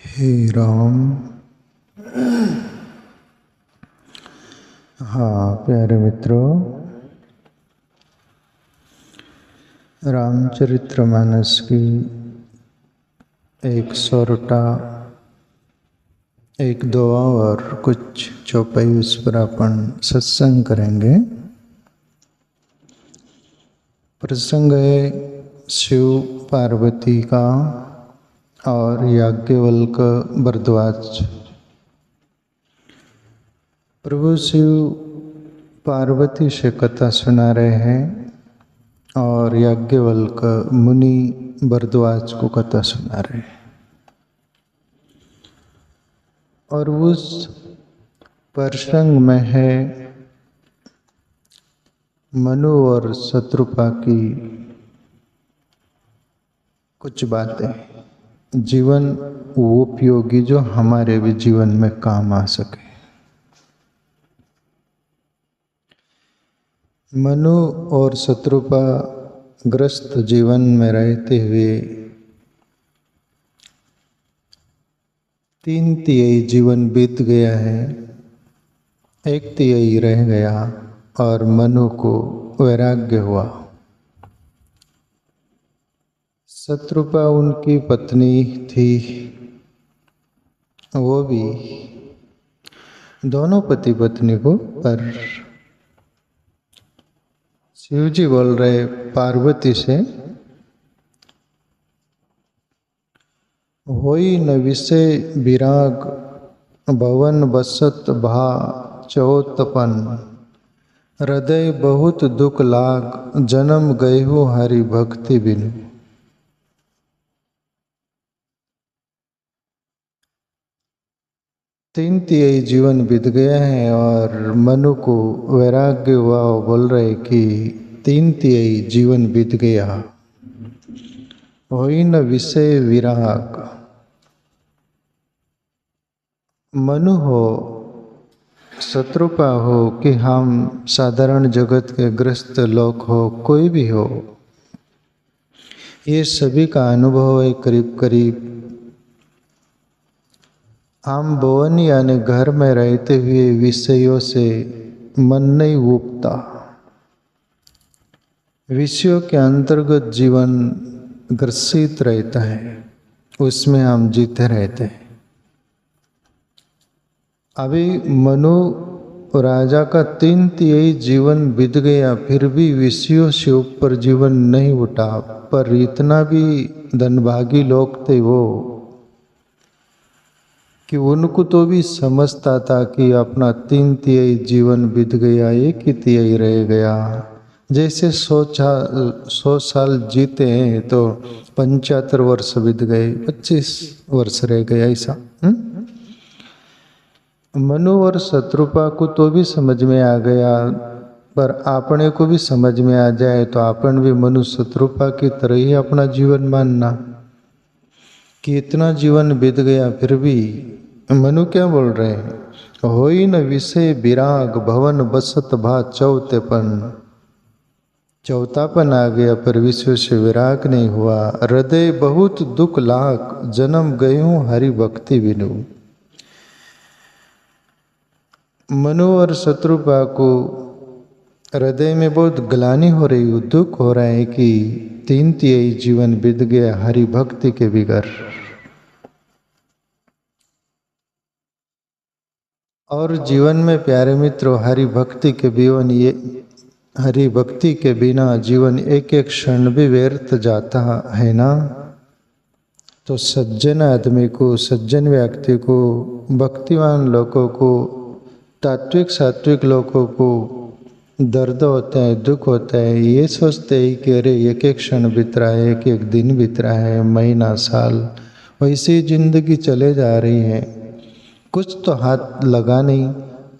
हे राम। हाँ प्यारे मित्रों, रामचरितमानस की एक सोरठा, एक दुआ और कुछ चौपाई उस पर अपन सत्संग करेंगे। प्रसंग है शिव पार्वती का और याज्ञवल्क भरद्वाज। प्रभु शिव पार्वती से कथा सुना रहे हैं और याज्ञवल्क मुनि भरद्वाज को कथा सुना रहे हैं। और उस प्रसंग में है मनु और शत्रुपा की कुछ बातें, जीवन उपयोगी जो हमारे भी जीवन में काम आ सके। मनु और शत्रुपा ग्रस्त जीवन में रहते हुए 3/3 जीवन बीत गया है, 1/3 रह गया और मनु को वैराग्य हुआ। शत्रुपा उनकी पत्नी थी, वो भी दोनों पति पत्नी को, पर शिव जी बोल रहे पार्वती से, होई न विषय विराग भवन बसत भा चौतपन, हृदय बहुत दुख लाग जन्म गए हो हरि भक्ति बिनु। तीन तिहाई जीवन बीत गया है और मनु को वैराग्य हुआ। बोल रहे कि 3/3 जीवन बीत गया। होई न विषय विराग, मनु हो शत्रुपा हो कि हम साधारण जगत के ग्रस्त लोग हो, कोई भी हो, ये सभी का अनुभव है। करीब करीब हम भवन यानी घर में रहते हुए विषयों से मन नहीं उबता, विषयों के अंतर्गत जीवन ग्रसित रहता है, उसमें हम जीते रहते हैं। अभी मनु राजा का 3/3 जीवन बीत गया, फिर भी विषयों से ऊपर जीवन नहीं उठा। पर इतना भी धनभागी लोग थे वो कि उनको तो भी समझता था कि अपना 3/3 जीवन बीत गया, 1/3 रह गया। जैसे 100 साल जीते हैं तो 75 वर्ष बीत गए, 25 वर्ष रह गए, ऐसा। मनु और शत्रुपा को तो भी समझ में आ गया, पर आपने को भी समझ में आ जाए तो अपन भी मनु शत्रुपा की तरह ही अपना जीवन मानना कि इतना जीवन बीत गया। फिर भी मनु क्या बोल रहे हैं, होई न विषय विराग भवन बसत भा चौतेपन, चौथापन आ गया पर विश्व से विराग नहीं हुआ। हृदय बहुत दुख लाग जन्म गए हूँ हरि भक्ति बिनु। मनु और शत्रुपा को हृदय में बहुत ग्लानि हो रही, दुख हो रहा है कि 3/3 जीवन बीत गया हरि भक्ति के बिगर। और जीवन में प्यारे मित्रों, हरि भक्ति के जीवन, ये हरि भक्ति के बिना जीवन एक एक क्षण भी व्यर्थ जाता है ना। तो सज्जन आदमी को, सज्जन व्यक्ति को, भक्तिवान लोगों को, तात्विक सात्विक लोगों को दर्द होता है, दुख होता है। ये सोचते हैं कि अरे एक एक क्षण बीत रहा है, एक एक दिन बीत रहा है, महीना साल, वैसे जिंदगी चले जा रही है, कुछ तो हाथ लगा नहीं,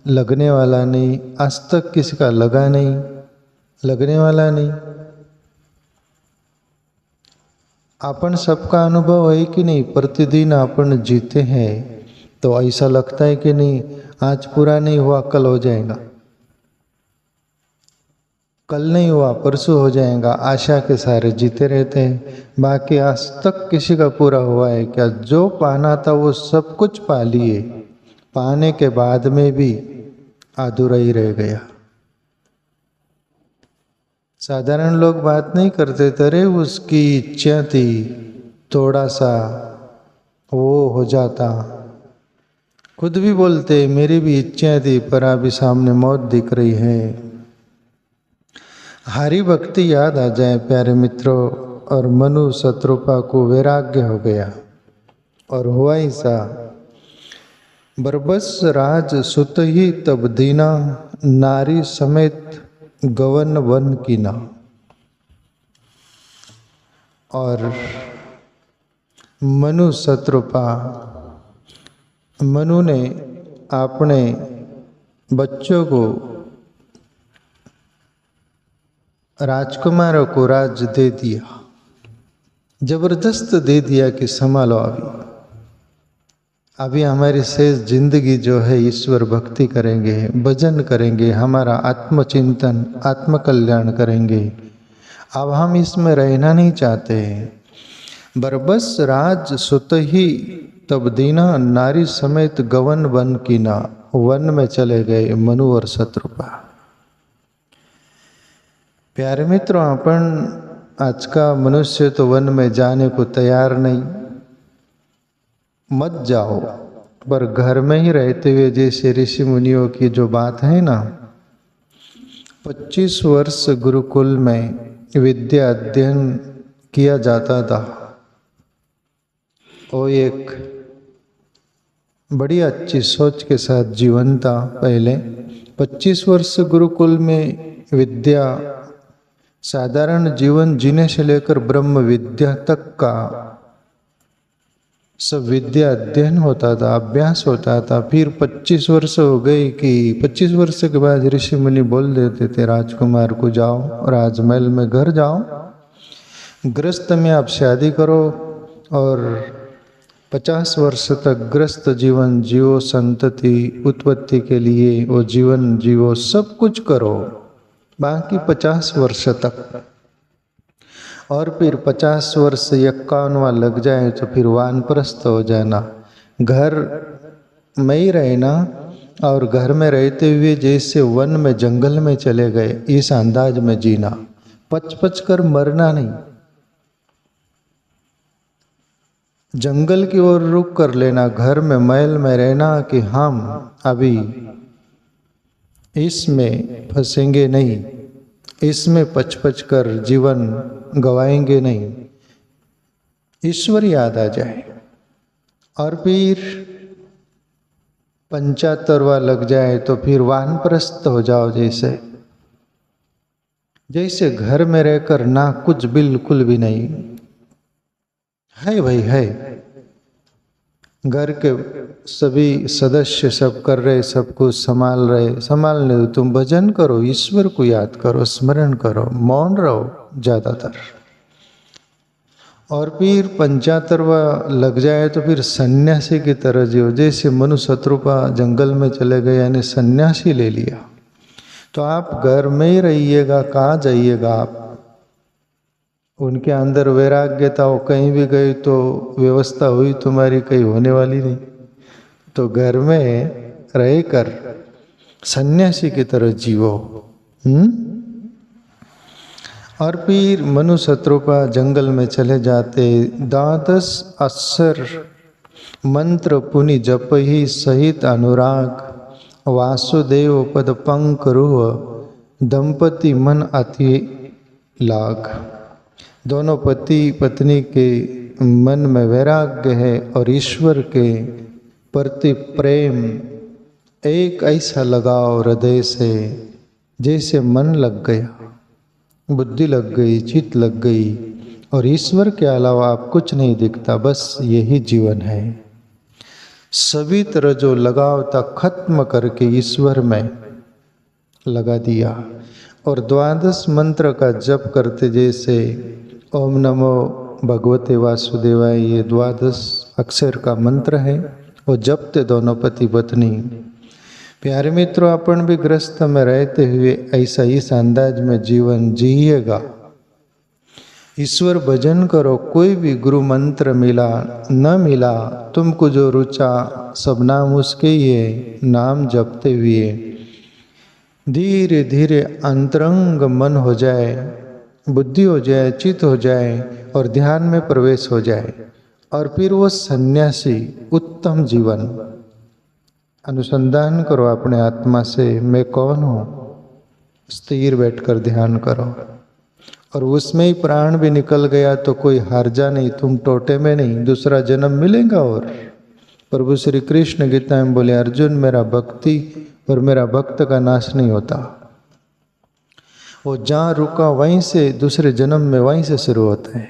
लगने वाला नहीं, आज तक किसी का लगा नहीं, लगने वाला नहीं। अपन सबका अनुभव है कि नहीं, प्रतिदिन अपन जीते हैं तो ऐसा लगता है कि नहीं आज पूरा नहीं हुआ कल हो जाएगा। कल नहीं हुआ परसों हो जाएगा, आशा के सारे जीते रहते हैं। बाकी आज तक किसी का पूरा हुआ है क्या? जो पाना था वो सब कुछ पा लिए, पाने के बाद में भी अधूरा ही रह गया। साधारण लोग बात नहीं करते, अरे उसकी इच्छा थी, थोड़ा सा वो हो जाता। खुद भी बोलते मेरी भी इच्छा थी, पर अभी सामने मौत दिख रही है। हरि भक्ति याद आ जाए प्यारे मित्रों, और मनु शत्रुपा को वैराग्य हो गया। और हुआ ही सा, बरबस राज सुत ही तब दीना, नारी समेत गवन वन कीना। और मनु शत्रुपा, मनु ने अपने बच्चों को, राजकुमारों को राज दे दिया, जबरदस्त दे दिया कि संभालो अभी हमारी शेष जिंदगी जो है ईश्वर भक्ति करेंगे, भजन करेंगे, हमारा आत्मचिंतन आत्मकल्याण करेंगे। अब हम इसमें रहना नहीं चाहते। बरबस राज सुत ही तब दीना, नारी समेत गवन वन कीना। वन में चले गए मनु और शत्रुपा। प्यारे मित्रों, अपन आज का मनुष्य तो वन में जाने को तैयार नहीं। मत जाओ, पर घर में ही रहते हुए, जैसे ऋषि मुनियों की जो बात है ना, 25 वर्ष गुरुकुल में विद्या अध्ययन किया जाता था। वो एक बड़ी अच्छी सोच के साथ जीवन था। पहले 25 वर्ष गुरुकुल में विद्या, साधारण जीवन जीने से लेकर ब्रह्म विद्या तक का सब विद्या अध्ययन होता था, अभ्यास होता था। फिर 25 वर्ष हो गए कि 25 वर्ष के बाद ऋषि मुनि बोल देते थे राजकुमार को, जाओ राजमहल में घर जाओ, गृहस्थ में आप शादी करो और 50 वर्ष तक गृहस्थ जीवन जियो, संतति उत्पत्ति के लिए वो जीवन जियो, सब कुछ करो, बाकी 50 वर्ष तक। और फिर 50 वर्ष 51वां लग जाए तो फिर वानप्रस्थ हो जाना, घर में ही रहना। और घर में रहते हुए जैसे वन में जंगल में चले गए, इस अंदाज में जीना, पच कर मरना नहीं। जंगल की ओर रुख कर लेना, घर में महल में रहना कि हम अभी इसमें फंसेंगे नहीं, इसमें पच कर जीवन गवाएंगे नहीं, ईश्वर याद आ जाए। और फिर 75वां लग जाए तो फिर वानप्रस्थ हो जाओ। जैसे घर में रहकर ना कुछ बिल्कुल भी नहीं है, भाई है, घर के सभी सदस्य सब कर रहे, सब कुछ संभाल रहे, संभालने दो, तुम भजन करो, ईश्वर को याद करो, स्मरण करो, मौन रहो ज्यादातर। और फिर 75वां लग जाए तो फिर सन्यासी की तरह जियो। जैसे मनु शत्रुपा जंगल में चले गए, यानी सन्यासी ले लिया। तो आप घर में ही रहिएगा, कहाँ जाइएगा आप? उनके अंदर वैराग्य था, वो कहीं भी गई तो व्यवस्था हुई तुम्हारी कहीं होने वाली नहीं। तो घर में रहकर सन्यासी की तरह जीवो। और फिर मनु शत्रुपा जंगल में चले जाते, 12 अक्षर मंत्र पुनि जप ही सहित अनुराग, वासुदेव पद पंकरुह, दंपति मन अति लाग। दोनों पति पत्नी के मन में वैराग्य है और ईश्वर के प्रति प्रेम, एक ऐसा लगाव हृदय से जैसे मन लग गया, बुद्धि लग गई, चित्त लग गई, और ईश्वर के अलावा आप कुछ नहीं दिखता, बस यही जीवन है। सभी तरह जो लगाव था खत्म करके ईश्वर में लगा दिया। और 12 मंत्र का जप करते, जैसे ओम नमो भगवते वासुदेवाय, ये 12 अक्षर का मंत्र है, वो जपते दोनों पति पत्नी। प्यारे मित्रों, अपन भी ग्रस्त में रहते हुए ऐसा इस अंदाज में जीवन जिएगा। ईश्वर भजन करो, कोई भी गुरु मंत्र मिला न मिला, तुमको जो रुचा सब नाम उसके ही है। नाम जपते हुए धीरे धीरे अंतरंग मन हो जाए, बुद्धि हो जाए, चित्त हो जाए और ध्यान में प्रवेश हो जाए, और फिर वो सन्यासी उत्तम जीवन। अनुसंधान करो अपने आत्मा से, मैं कौन हूँ, स्थिर बैठकर ध्यान करो। और उसमें ही प्राण भी निकल गया तो कोई हर्जा नहीं, तुम टोटे में नहीं, दूसरा जन्म मिलेगा। और प्रभु श्री कृष्ण गीता में बोले, अर्जुन मेरा भक्ति और मेरा भक्त का नाश नहीं होता। वो जहाँ रुका वहीं से दूसरे जन्म में वहीं से शुरू होता है।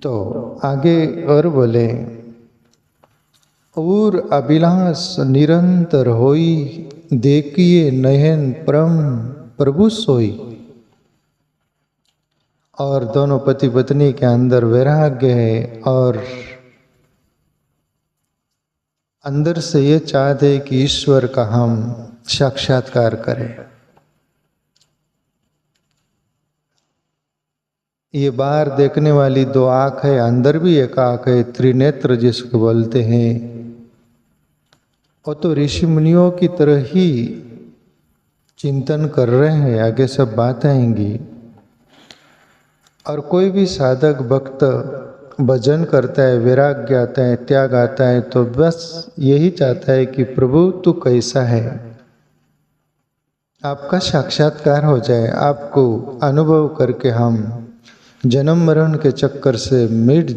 तो आगे और बोले, और अभिलाष निरंतर होई, देखिए नयन परम प्रभु सोई। और दोनों पति पत्नी के अंदर वैराग्य है और अंदर से ये चाहते कि ईश्वर का हम साक्षात्कार करें। ये बाहर देखने वाली दो आँख है, अंदर भी एक आँख है, त्रिनेत्र जिसको बोलते हैं। वो तो ऋषि मुनियों की तरह ही चिंतन कर रहे हैं, आगे सब बात आएंगी। और कोई भी साधक भक्त भजन करता है, वैराग्य आता है, त्याग आता है, तो बस यही चाहता है कि प्रभु तू कैसा है, आपका साक्षात्कार हो जाए, आपको अनुभव करके हम जन्म मरण के चक्कर से मिट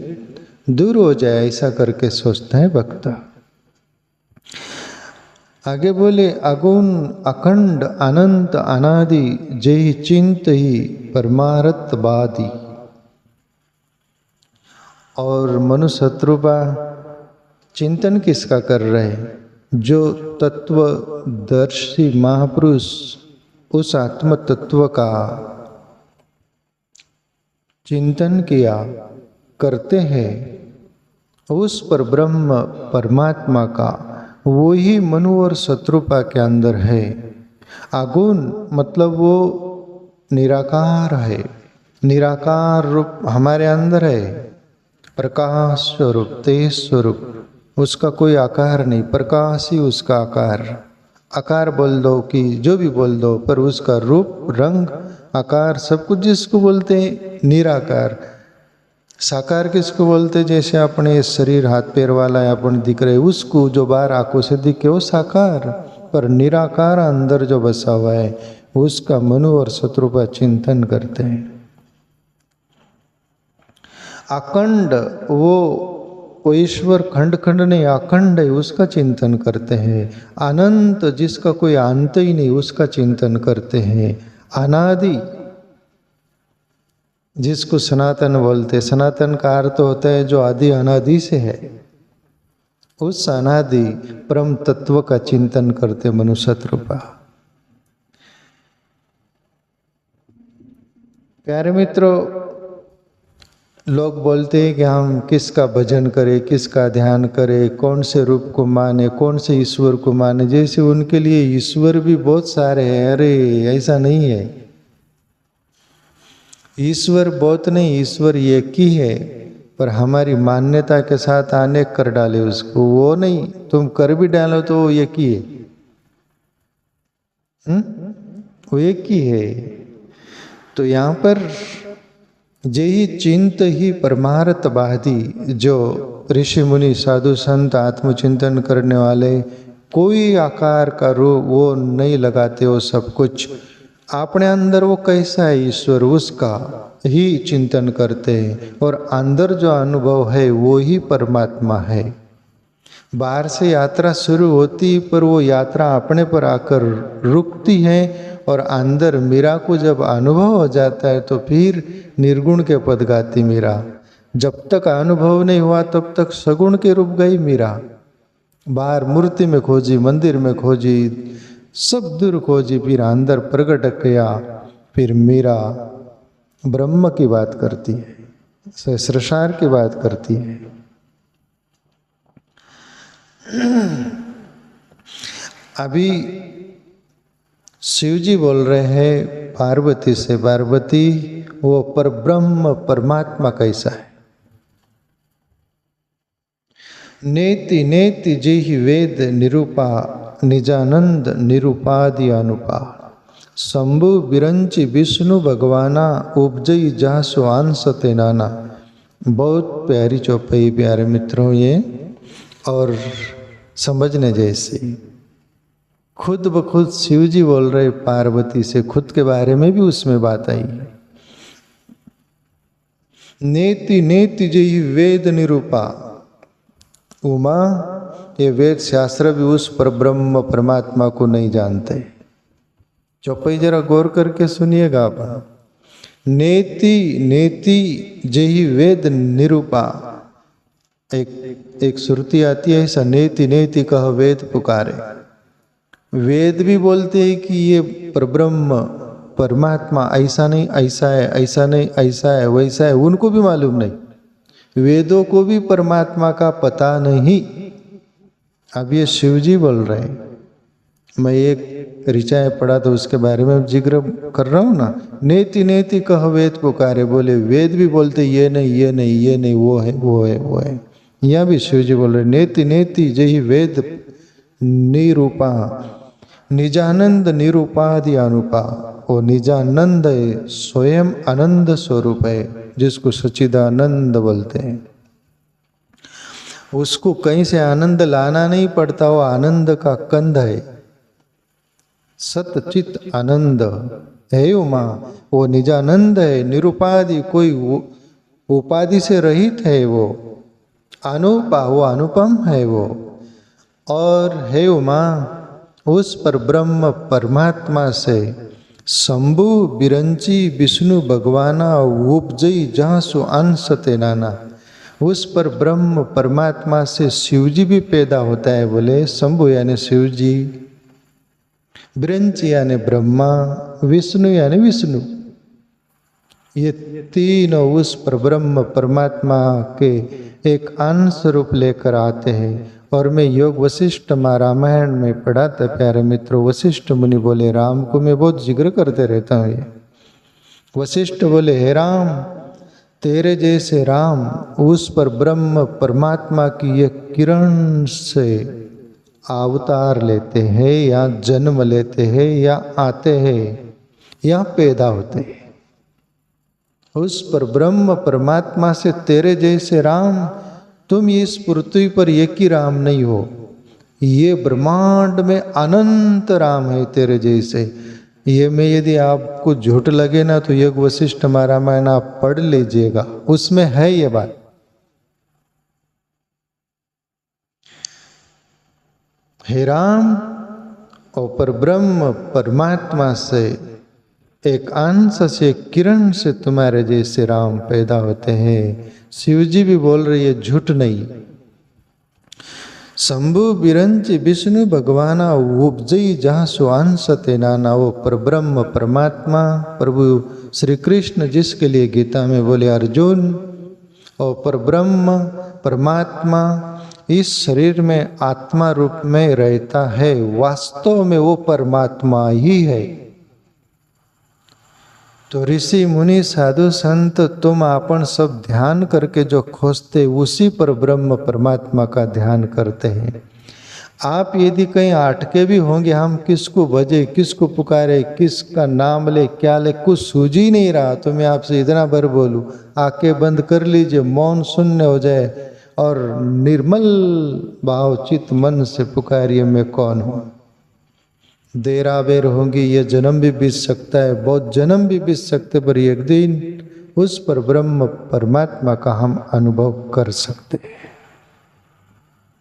दूर हो जाए, ऐसा करके सोचता है भक्त। आगे बोले, अगुण अखंड अनंत अनादि जेहि चिंत ही परमारत बादी। और मनुशत्रुपा चिंतन किसका कर रहे? जो तत्वदर्शी महापुरुष उस आत्म तत्व का चिंतन किया करते हैं, उस पर ब्रह्म परमात्मा का, वो ही मनु और शत्रुपा के अंदर है। अगुण मतलब वो निराकार है, निराकार रूप हमारे अंदर है, प्रकाश स्वरूप, तेज स्वरूप, उसका कोई आकार नहीं, प्रकाश ही उसका आकार। आकार बोल दो कि जो भी बोल दो, पर उसका रूप रंग आकार सब कुछ जिसको बोलते हैं निराकार। साकार किसको बोलते? जैसे अपने शरीर हाथ पैर वाला है, अपन दिख रहे, उसको जो बाहर आंखों से दिखे वो साकार, पर निराकार अंदर जो बसा हुआ है उसका मनु और शत्रुपा चिंतन करते हैं। अखंड वो ईश्वर खंड खंड नहीं, अखंड है, उसका चिंतन करते हैं। अनंत जिसका कोई अंत ही नहीं, उसका चिंतन करते हैं। अनादि जिसको सनातन बोलते, सनातन का अर्थ होता है जो आदि अनादि से है, उस अनादि परम तत्व का चिंतन करते मनुशत्रुपा। प्यारे मित्रों, लोग बोलते हैं कि हम किसका भजन करें, किसका ध्यान करें, कौन से रूप को माने, कौन से ईश्वर को माने, जैसे उनके लिए ईश्वर भी बहुत सारे हैं। अरे ऐसा नहीं है, ईश्वर बहुत नहीं, ईश्वर एक ही है, पर हमारी मान्यता के साथ अनेक कर डाले उसको। वो नहीं, तुम कर भी डालो तो वो एक ही है, वो एक ही है। तो यहाँ पर जेहि चिंत ही परमार्थ बाधी, जो ऋषि मुनि साधु संत आत्मचिंतन करने वाले कोई आकार का रूप वो नहीं लगाते, वो सब कुछ अपने अंदर वो कैसा है ईश्वर उसका ही चिंतन करते हैं, और अंदर जो अनुभव है वो ही परमात्मा है। बाहर से यात्रा शुरू होती, पर वो यात्रा अपने पर आकर रुकती है, और अंदर मीरा को जब अनुभव हो जाता है तो फिर निर्गुण के पद गाती मीरा। जब तक अनुभव नहीं हुआ तब तक सगुण के रूप गई मीरा। बाहर मूर्ति में खोजी, मंदिर में खोजी, सब दूर खोजी, फिर अंदर प्रकट किया, फिर मीरा ब्रह्म की बात करती है, सहस्रसार की बात करती है। अभी शिव जी बोल रहे हैं पार्वती से, पार्वती वो परब्रह्म परमात्मा कैसा है। नेति नेति जेहि वेद निरूपा निजानंद निरूपादि अनुपा शंभु बिरंचि विष्णु भगवाना उपजई जासु आंसते नाना। बहुत प्यारी चौपाई प्यारे मित्रों ये, और समझने जैसी। खुद ब खुद शिव जी बोल रहे पार्वती से, खुद के बारे में भी उसमें बात आई। नेति नेति जेहि वेद निरूपा, उमा ये वेद शास्त्र भी उस परब्रह्म परमात्मा को नहीं जानते। चौपाई जरा गौर करके सुनिएगा आप। नेति नेति जेहि वेद निरूपा, एक श्रुति आती है ऐसा, नेति नेति कह वेद पुकारे। वेद भी बोलते हैं कि ये परब्रह्म परमात्मा ऐसा नहीं ऐसा है, ऐसा नहीं ऐसा है, वैसा है, उनको भी मालूम नहीं। वेदों को भी परमात्मा का पता नहीं। अब ये शिव जी बोल रहे हैं। मैं एक ऋचा पढ़ा तो उसके बारे में जिक्र कर रहा हूँ ना। नेति नेति कह वेद पुकारे, बोले वेद भी बोलते ये नहीं ये नहीं ये नहीं, वो है वो है वो है। यहाँ भी शिव जी बोल रहे नेति नेति जेहि वेद निरूपा निजानंद निरूपादि अनुपा। वो निजानंद है, स्वयं आनंद स्वरूप है, जिसको सच्चिदानंद बोलते हैं। उसको कहीं से आनंद लाना नहीं पड़ता, वो आनंद का कंद है, सतचित आनंद है उमा। वो निजानंद है, निरुपाधि, कोई उपाधि से रहित है वो। अनुपा, वो अनुपम है वो। और है उमा उस पर ब्रह्म परमात्मा से शंभु बिरंची विष्णु भगवाना उपजई जासु अंशते नाना। उस पर ब्रह्म परमात्मा से शिव जी भी पैदा होता है। बोले शंभु यानी शिव जी, बिरंची यानी ब्रह्मा, विष्णु यानी विष्णु। ये तीनों उस पर ब्रह्म परमात्मा के एक अंश रूप लेकर आते हैं। और मैं योग वशिष्ठ रामायण में पढ़ा था प्यारे मित्रों। वशिष्ठ मुनि बोले, राम को मैं बहुत जिक्र करते रहता हूँ। ये वशिष्ठ बोले, हे राम तेरे जैसे राम उस पर ब्रह्म परमात्मा की ये किरण से अवतार लेते हैं या जन्म लेते हैं या आते हैं या पैदा होते हैं। उस पर ब्रह्म परमात्मा से तेरे जैसे राम, तुम इस पृथ्वी पर एक ही राम नहीं हो, ये ब्रह्मांड में अनंत राम है तेरे जैसे। ये में यदि आपको झूठ लगे ना तो योग वशिष्ठ रामायण आप पढ़ लीजिएगा, उसमें है ये बात। हे राम और पर ब्रह्म परमात्मा से एक अंश से किरण से तुम्हारे जैसे राम पैदा होते हैं। शिव जी भी बोल रही है, झूठ नहीं। शंभु बिरंच विष्णु भगवाना उपजई जहाँ सुअंशते नाना। वो पर ब्रह्म परमात्मा प्रभु श्री कृष्ण जिसके लिए गीता में बोले अर्जुन, और पर ब्रह्म परमात्मा इस शरीर में आत्मा रूप में रहता है। वास्तव में वो परमात्मा ही है। तो ऋषि मुनि साधु संत तुम आपन सब ध्यान करके जो खोजते उसी पर ब्रह्म परमात्मा का ध्यान करते हैं। आप यदि कहीं अटके भी होंगे, हम किसको भजे, किसको पुकारे, किसका नाम ले, क्या ले, कुछ सूझ ही नहीं रहा, तो मैं आपसे इतना बार बोलूं, आंखें बंद कर लीजिए, मौन शून्य हो जाए और निर्मल भाव चित मन से पुकारिए, मैं कौन हूँ। देर आबेर होंगी, ये जन्म भी बीत सकता है, बहुत जन्म भी बीत सकते, पर एक दिन उस पर ब्रह्म परमात्मा का हम अनुभव कर सकते हैं।